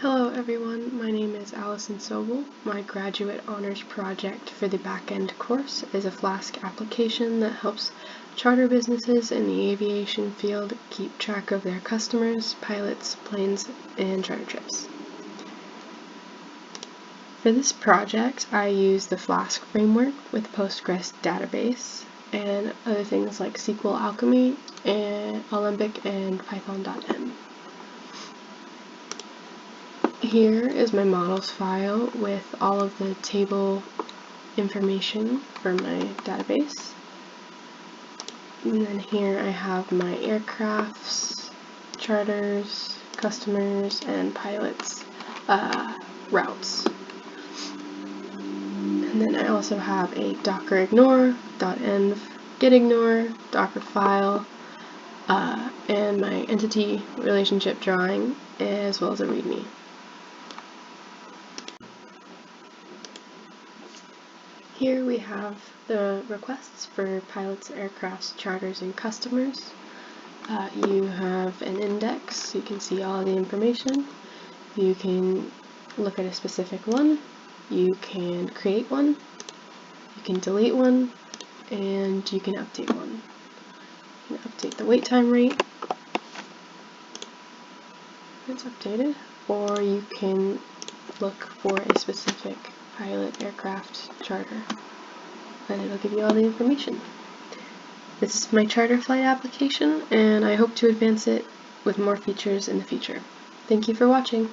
Hello everyone, my name is Allison Sobol. My graduate honors project for the Backend course is a Flask application that helps charter businesses in the aviation field keep track of their customers, pilots, planes, and charter trips. For this project, I use the Flask framework with Postgres database and other things like SQL Alchemy and Alembic and Python.m. Here is my models file with all of the table information for my database. And then here I have my aircrafts, charters, customers, and pilots routes. And then I also have a docker ignore.env getignore docker file and my entity relationship drawing as well as a readme. Here we have the requests for pilots, aircrafts, charters, and customers. You have an index, so you can see all the information. You can look at a specific one. You can create one. You can delete one. And you can update one. You can update the wait time rate. It's updated. Or you can look for a specific pilot, aircraft, charter, and it'll give you all the information. This is my charter flight application, and I hope to advance it with more features in the future. Thank you for watching.